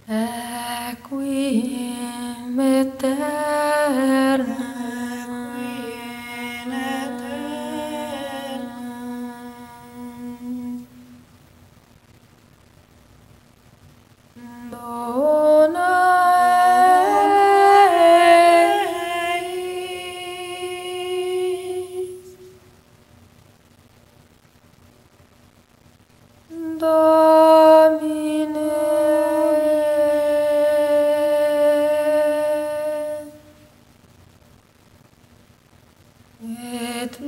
Requiem aeternam. Dona eis, Domine, et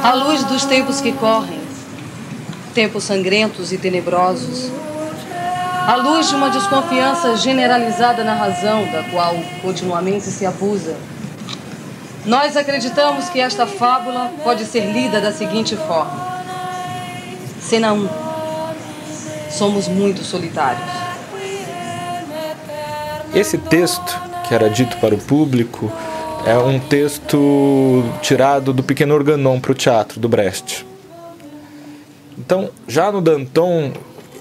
À luz dos tempos que correm, tempos sangrentos e tenebrosos, à luz de uma desconfiança generalizada na razão, da qual continuamente se abusa, nós acreditamos que esta fábula pode ser lida da seguinte forma. Cena 1. Somos muito solitários. Esse texto, que era dito para o público, é um texto tirado do Pequeno Organon para o teatro, do Brecht. Então, já no Danton,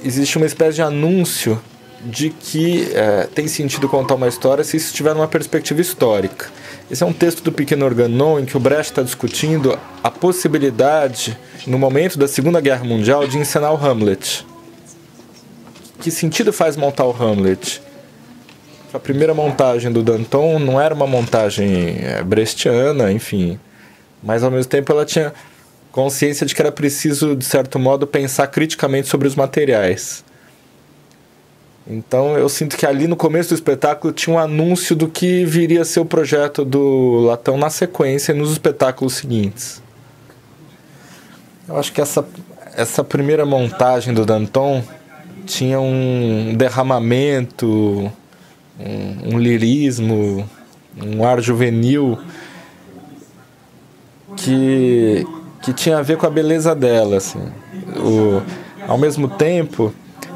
existe uma espécie de anúncio de que tem sentido contar uma história se isso estiver numa perspectiva histórica. Esse é um texto do Pequeno Organon em que o Brecht está discutindo a possibilidade, no momento da Segunda Guerra Mundial, de encenar o Hamlet. Que sentido faz montar o Hamlet? A primeira montagem do Danton não era uma montagem brechtiana, enfim, mas ao mesmo tempo ela tinha consciência de que era preciso, de certo modo, pensar criticamente sobre os materiais. Então eu sinto que ali no começo do espetáculo tinha um anúncio do que viria a ser o projeto do Latão na sequência e nos espetáculos seguintes. Eu acho que essa primeira montagem do Danton tinha um derramamento, um lirismo, um ar juvenil que tinha a ver com a beleza dela, assim. Ao mesmo tempo,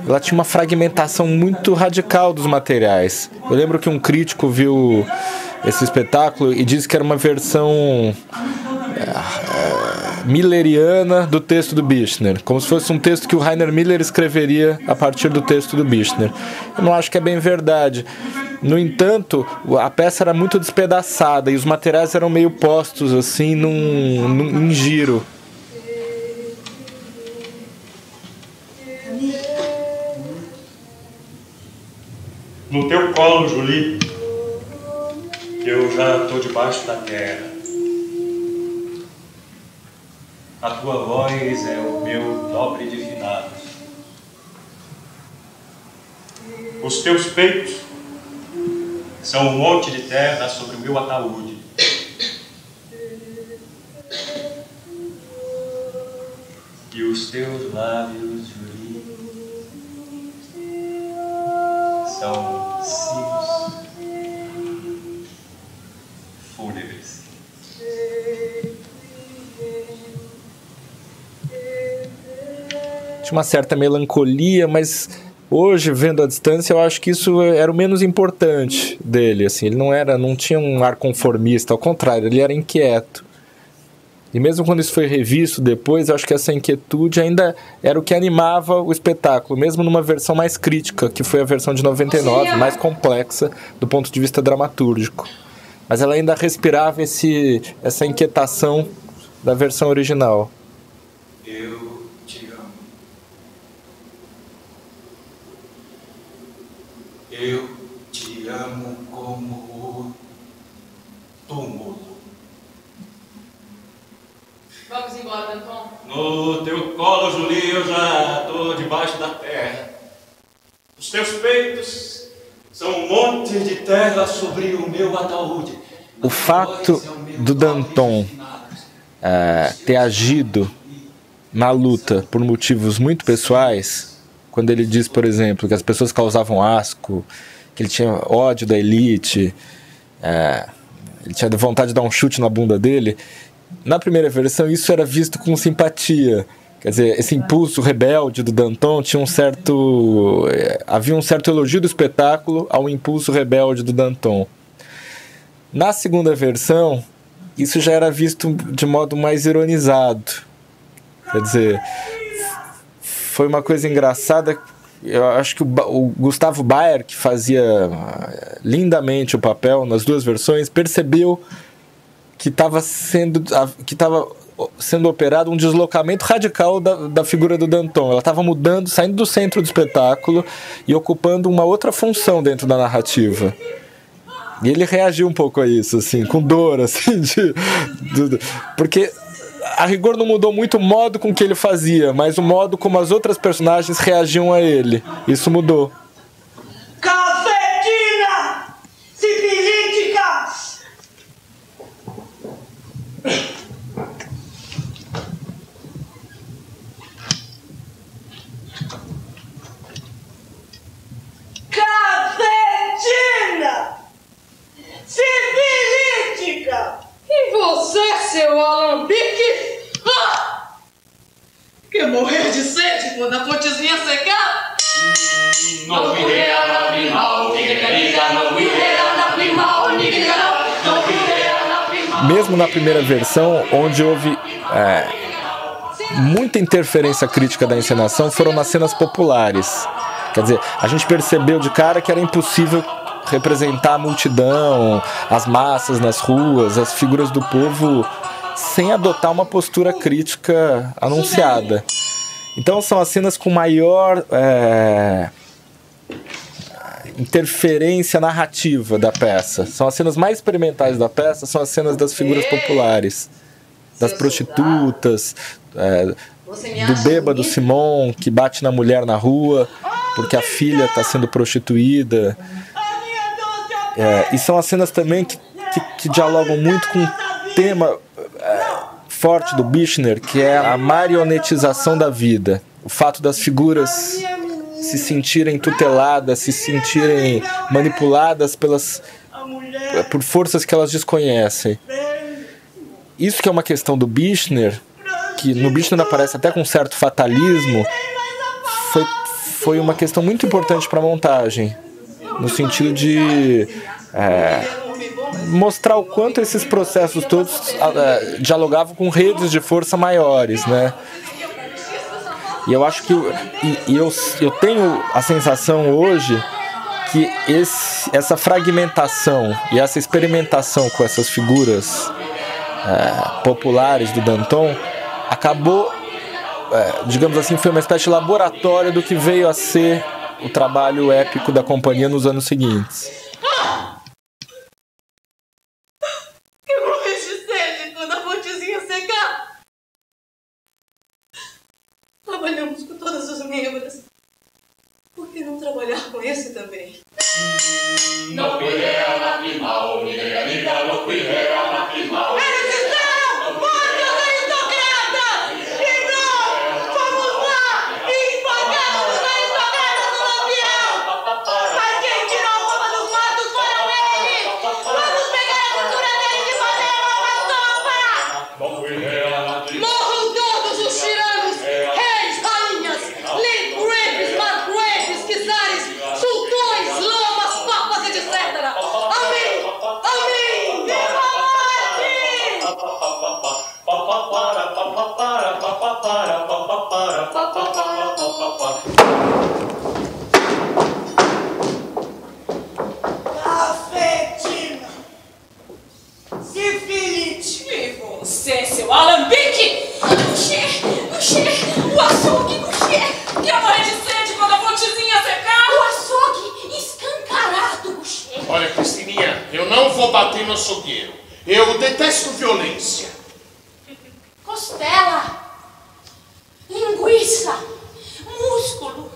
ela tinha uma fragmentação muito radical dos materiais. Eu lembro que um crítico viu esse espetáculo e disse que era uma versão milleriana do texto do Bichner, como se fosse um texto que o Rainer Miller escreveria a partir do texto do Bichner. Eu não acho que é bem verdade. No entanto, a peça era muito despedaçada e os materiais eram meio postos assim em giro. No teu colo, Julie, eu já estou debaixo da terra. A tua voz é o meu dobre de finados. Os teus peitos são um monte de terra sobre o meu ataúde. E os teus lábios, Julie, são cílios fúnebres. Tinha uma certa melancolia, mas hoje, vendo à distância, eu acho que isso era o menos importante dele. Assim, ele não tinha um ar conformista, ao contrário, ele era inquieto. E mesmo quando isso foi revisto depois, eu acho que essa inquietude ainda era o que animava o espetáculo, mesmo numa versão mais crítica, que foi a versão de 99, mais complexa do ponto de vista dramatúrgico. Mas ela ainda respirava essa inquietação da versão original. Eu te amo. Eu te amo como o túmulo. Vamos embora, Danton. No teu colo, Julie, eu já estou debaixo da terra. Os teus peitos são um monte de terra sobre o meu ataúde. O fato do Danton ter agido na luta por motivos muito pessoais, quando ele diz, por exemplo, que as pessoas causavam asco, que ele tinha ódio da elite, ele tinha vontade de dar um chute na bunda dele, na primeira versão isso era visto com simpatia. Quer dizer, esse impulso rebelde do Danton tinha havia um certo elogio do espetáculo ao impulso rebelde do Danton. Na segunda versão, isso já era visto de modo mais ironizado. Quer dizer, foi uma coisa engraçada. Eu acho que o Gustavo Bayer, que fazia lindamente o papel nas duas versões, percebeu que estava sendo operado um deslocamento radical da figura do Danton. Ela estava mudando, saindo do centro do espetáculo e ocupando uma outra função dentro da narrativa. E ele reagiu um pouco a isso, assim, com dor, assim, porque a rigor não mudou muito o modo com que ele fazia, mas o modo como as outras personagens reagiam a ele. Isso mudou. Cafetina! Civilíticas! Cafetina! Civilítica! E você, seu alambique? Quer morrer de sede quando a fontezinha secar? Não irei na primal, Mesmo na primeira versão, onde houve muita interferência crítica da encenação, foram nas cenas populares. Quer dizer, a gente percebeu de cara que era impossível representar a multidão, as massas nas ruas, as figuras do povo, sem adotar uma postura crítica anunciada. Então são as cenas com maior interferência narrativa da peça. São as cenas mais experimentais da peça, são as cenas das figuras populares, das prostitutas, do bêbado Simon, que bate na mulher na rua porque a filha está sendo prostituída. E são as cenas também que dialogam muito com um tema forte do Bichner, que é a marionetização da vida. O fato das figuras se sentirem tuteladas, se sentirem manipuladas por forças que elas desconhecem. Isso que é uma questão do Bichner, que no Bichner aparece até com certo fatalismo, foi uma questão muito importante para a montagem, no sentido de mostrar o quanto esses processos todos dialogavam com redes de força maiores, né? E eu acho que eu tenho a sensação hoje que essa fragmentação e essa experimentação com essas figuras populares do Danton acabou, digamos assim, foi uma espécie de laboratório do que veio a ser o trabalho épico da companhia nos anos seguintes. Quer morrer de sede quando a fontezinha secar? Trabalhamos com todas as membros. Por que não trabalhar com esse também? Não cuidera na primal, niga, não cuidera na primal. Cafetina! Sífilis! E você, seu alambique! Goucher! O açougue, Goucher! Quer morrer de sede quando a fontezinha secar? O açougue escancarado, Goucher! Olha, Cristininha, eu não vou bater no açougueiro. Eu detesto violência. Costela! Linguiça! Músculo!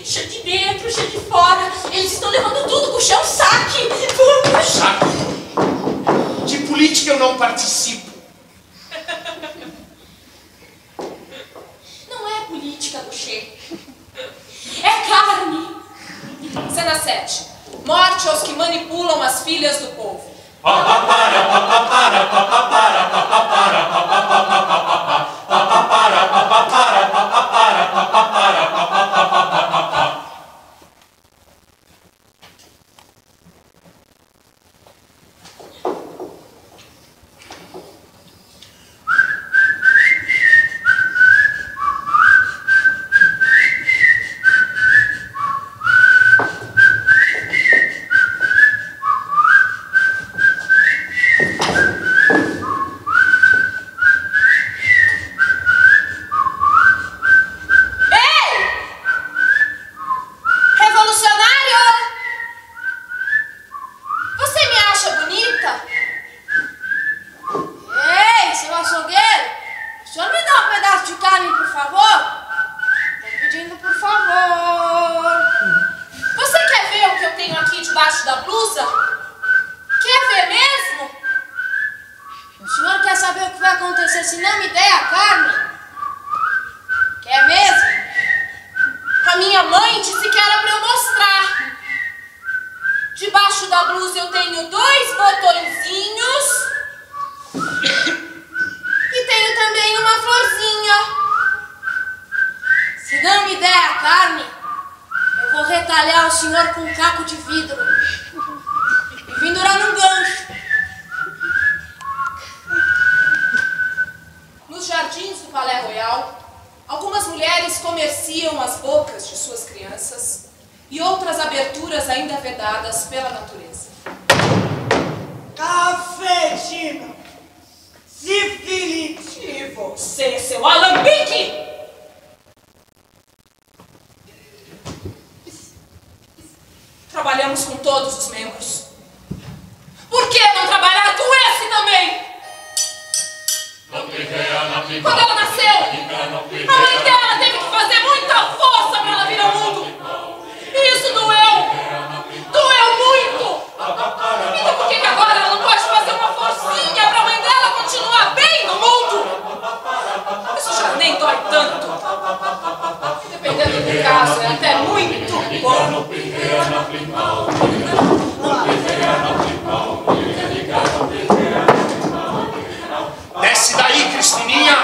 Cheio de dentro, cheio de fora! Eles estão levando tudo, Goucher! É um saque! Vamos! Sabe? De política eu não participo. Não é política, Goucher. É carne! Cena 7. Morte aos que manipulam as filhas do povo. Para não me der a carne? Quer mesmo? A minha mãe disse que era para eu mostrar. Debaixo da blusa eu tenho 2 botõezinhos e tenho também uma florzinha. Se não me der a carne, eu vou retalhar o senhor com um caco de vidro e pendurar num gancho. Nos jardins do Palais Royal, algumas mulheres comerciam as bocas de suas crianças e outras aberturas ainda vedadas pela natureza. Café, Tina! Sífilis! E você, seu alambique! Trabalhamos com todos os membros. Por que não trabalhar com esse também? Quando ela nasceu, a mãe dela teve que fazer muita força para ela vir ao mundo. E isso doeu. Doeu muito. Então por que agora ela não pode fazer uma forcinha para a mãe dela continuar bem no mundo? Isso já nem dói tanto. Dependendo do caso, é até muito bom. Desce daí, Cristininha!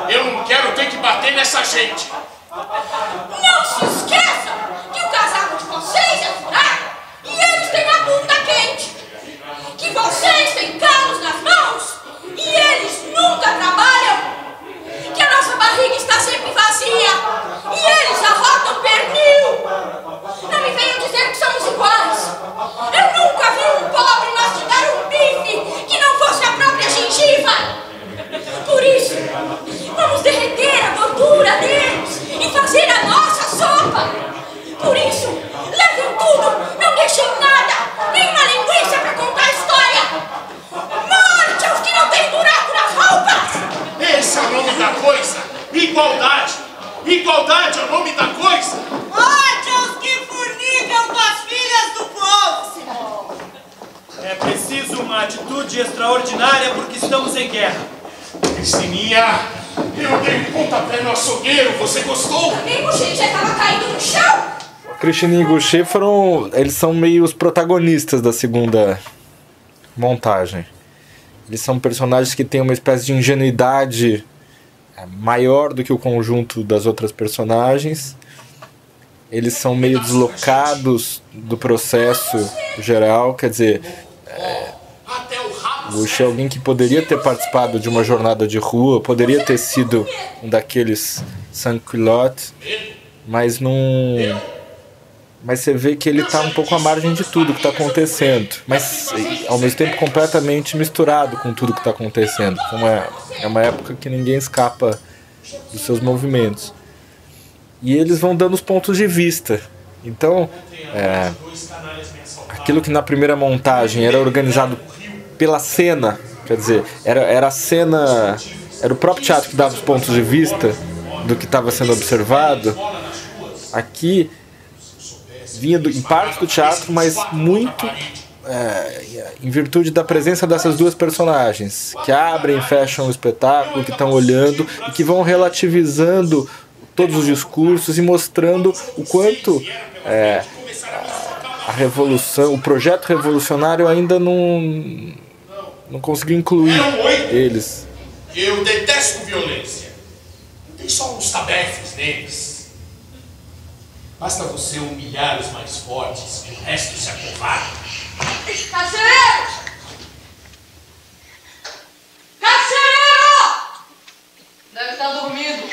Eu não quero ter que bater nessa gente! Não se esqueça que o casaco de vocês é furado e eles têm a bunda quente. Que vocês têm calos nas mãos e eles nunca trabalham. Que a nossa barriga está sempre vazia e eles arrotam pernil. Não me venham dizer que somos iguais. Eu nunca vi um pobre mastigar um bife que não fosse a própria gengiva. Por isso, vamos derreter a gordura deles e fazer a nossa sopa. Por isso, levem tudo, não deixem nada, nem uma linguiça para contar a história. Morte aos que não têm buraco nas roupas. Esse é o nome da coisa! Igualdade! Igualdade é o nome da coisa! Morte aos que fornicam com as filhas do povo, Simão! É preciso uma atitude extraordinária porque estamos em guerra. Cristininha, eu dei um pontapé no açougueiro, você gostou? Também o Gê já estava caído no chão. Cristininha e Goucher eles são meio os protagonistas da segunda montagem. Eles são personagens que têm uma espécie de ingenuidade maior do que o conjunto das outras personagens. Eles são meio deslocados do processo geral, quer dizer, o Goucher é alguém que poderia ter participado de uma jornada de rua, poderia ter sido um daqueles sans-culottes, mas não... Mas você vê que ele está um pouco à margem de tudo que está acontecendo, mas ao mesmo tempo completamente misturado com tudo que está acontecendo. Então é uma época que ninguém escapa dos seus movimentos. E eles vão dando os pontos de vista. Então, aquilo que na primeira montagem era organizado pela cena, quer dizer, era a cena, era o próprio teatro que dava os pontos de vista do que estava sendo observado. Aqui vinha em parte do teatro, mas muito em virtude da presença dessas duas personagens, que abrem e fecham o espetáculo, que estão olhando e que vão relativizando todos os discursos e mostrando o quanto a revolução, o projeto revolucionário ainda não conseguiu incluir eles. Eu detesto violência. Tem só uns tabefes neles. Basta você humilhar os mais fortes que o resto se acovarda. Carcereiro! Carcereiro! Deve estar dormindo.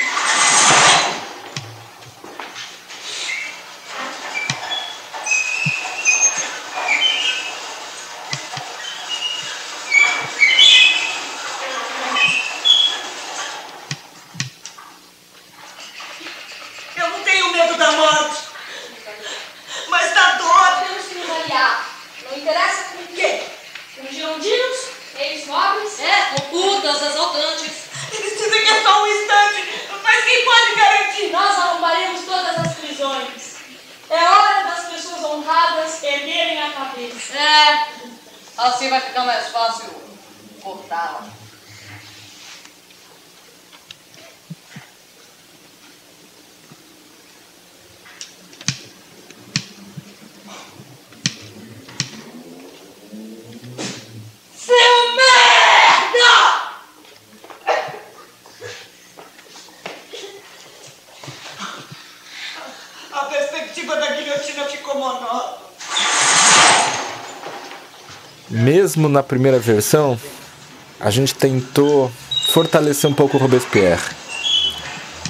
Eu não tenho medo da morte, mas da dor. Temos que nos aliar. Não interessa com quem? Com girondinos? Eles nobres? Com putas, exaltantes. Eles dizem que é só um instante, mas quem pode garantir? Nós arrombaremos todas as prisões. É hora das pessoas honradas erguerem a cabeça. Assim vai ficar mais fácil cortá-la. mesmo na primeira versão, a gente tentou fortalecer um pouco o Robespierre.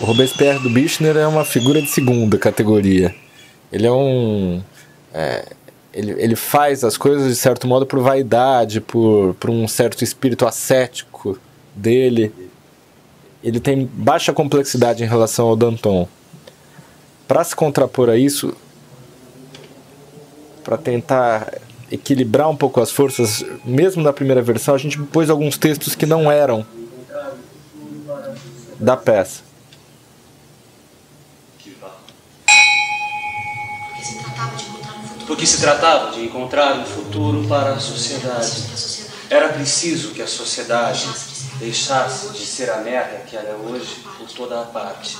O Robespierre do Bichner é uma figura de segunda categoria. Ele é ele faz as coisas de certo modo por vaidade, por um certo espírito ascético dele. Ele tem baixa complexidade em relação ao Danton. Para se contrapor a isso, para tentar equilibrar um pouco as forças, mesmo na primeira versão, a gente pôs alguns textos que não eram da peça. Porque se tratava de encontrar um futuro para a sociedade. Era preciso que a sociedade deixasse de ser a merda que ela é hoje por toda a parte.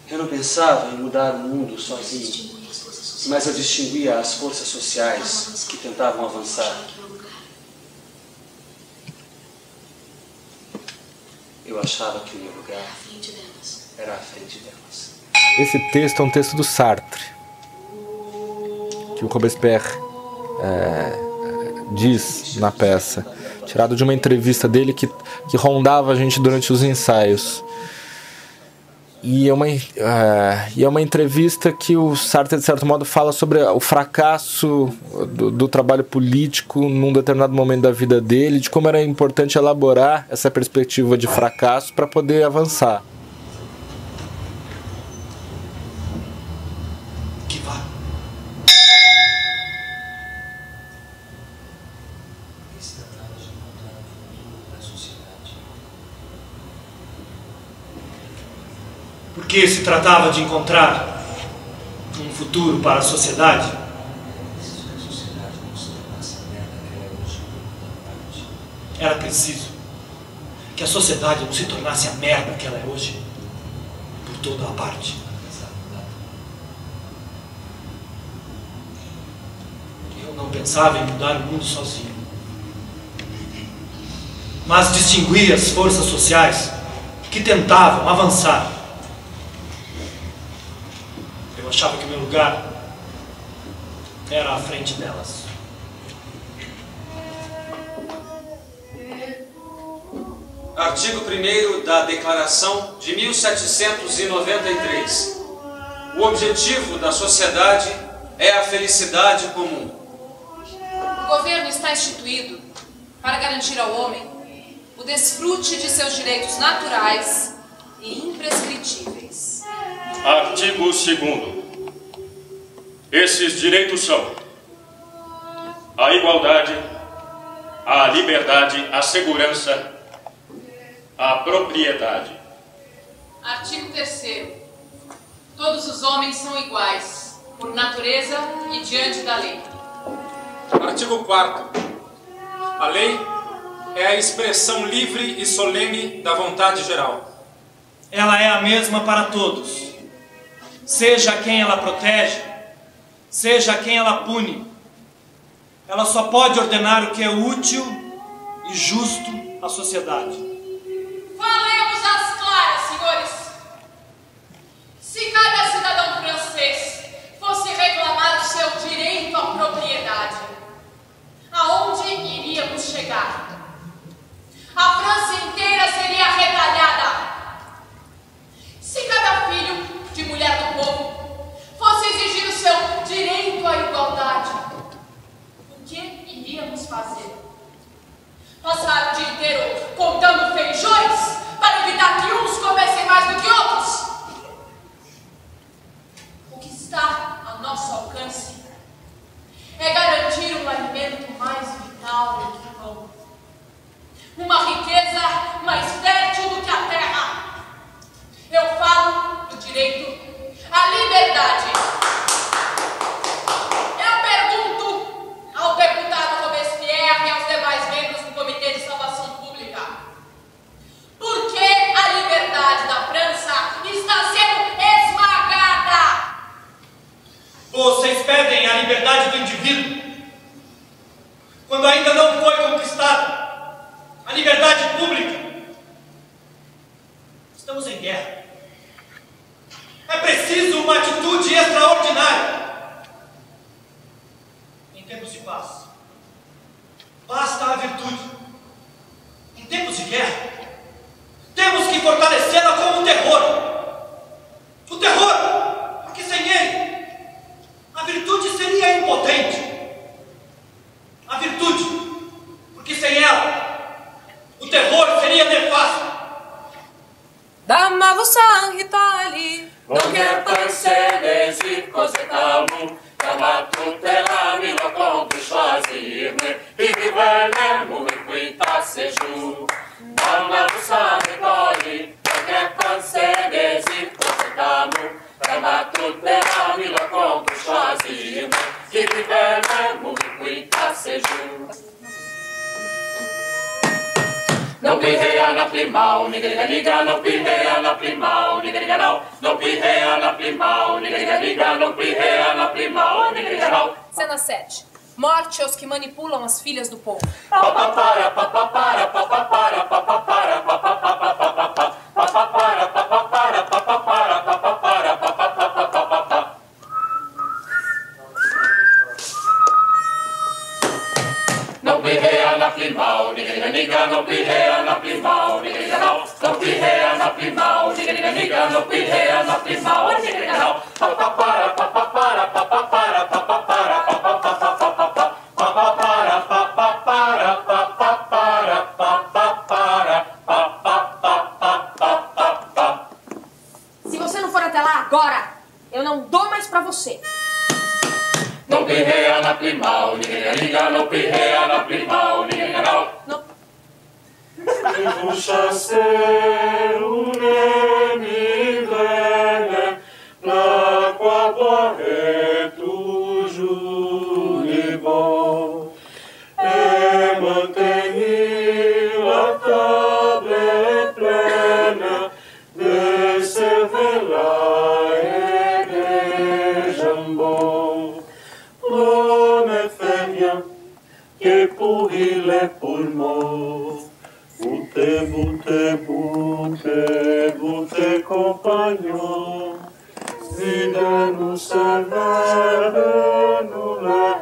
Eu não pensava em mudar o mundo sozinho, mas eu distinguia as forças sociais que tentavam avançar. Eu achava que o meu lugar era à frente delas. Esse texto é um texto do Sartre, que o Robespierre diz na peça, tirado de uma entrevista dele que rondava a gente durante os ensaios. E é uma entrevista que o Sartre, de certo modo, fala sobre o fracasso do trabalho político num determinado momento da vida dele, de como era importante elaborar essa perspectiva de fracasso para poder avançar. Porque se tratava de encontrar um futuro para a sociedade. Era preciso que a sociedade não se tornasse a merda que ela é hoje, por toda a parte. Eu não pensava em mudar o mundo sozinho, mas distinguia as forças sociais que tentavam avançar. Eu achava que o meu lugar era à frente delas. Artigo 1º da Declaração de 1793. O objetivo da sociedade é a felicidade comum. O governo está instituído para garantir ao homem o desfrute de seus direitos naturais e imprescritíveis. Artigo 2º. Esses direitos são a igualdade, a liberdade, a segurança, a propriedade. Artigo 3º. Todos os homens são iguais, por natureza e diante da lei. Artigo 4º. A lei é a expressão livre e solene da vontade geral. Ela é a mesma para todos, seja quem ela protege, seja quem ela pune. Ela só pode ordenar o que é útil e justo à sociedade. Falemos às claras, senhores. Se cada cidadão francês fosse reclamar o seu direito à propriedade, aonde iríamos chegar? A França inteira seria retalhada. Se cada filho de mulher do povo fosse exigir o seu direito à igualdade, o que iríamos fazer? Passar o dia inteiro contando feijões para evitar que uns comessem mais do que outros? O que está a nosso alcance é garantir um alimento mais vital do que o pão, uma riqueza mais fértil do que a terra. Eu falo do direito à liberdade. Eu pergunto ao deputado Robespierre e aos demais membros do Comitê de Salvação Pública: por que a liberdade da França está sendo esmagada? Vocês pedem a liberdade do indivíduo, quando ainda não foi conquistada a liberdade pública. Estamos em guerra. É preciso uma atitude extraordinária. Em tempos de paz, poli. Non quer penser y cose calmo, chiama tutte l'anime contro choisir-me, e viveremo in quinta séjour. Dans la bussane poli, non quer penser y cose calmo, chiama tutte l'anime contro choisir-me, e viveremo in quinta séjour. Non pihea na plimau, nigga liga, não pihea na plimau, nigga não. Não pihea na plimau, nigga liga, não pihea na plimau, nigga não. Cena 7. Morte aos que manipulam as filhas do povo. Não pihea na plimau, nigga, não pihea na plimau, nigga não. Não pihea na plimau, nigga, não pihea na plimau, nigga não. Se você não for até lá agora, eu não dou mais pra você. Non pihea na plimau, nigga, non pihea na plimau, nigga não. Et vous chassez une migraine, la quoi boire est toujours du bon. Et maintenir la table pleine de cervelas et de jambon. L'eau ne fait rien que pourrir les poumons. Goûtez, goûtez, goûtez, goûtez, compagnons. Videz-nous ce verre, nous le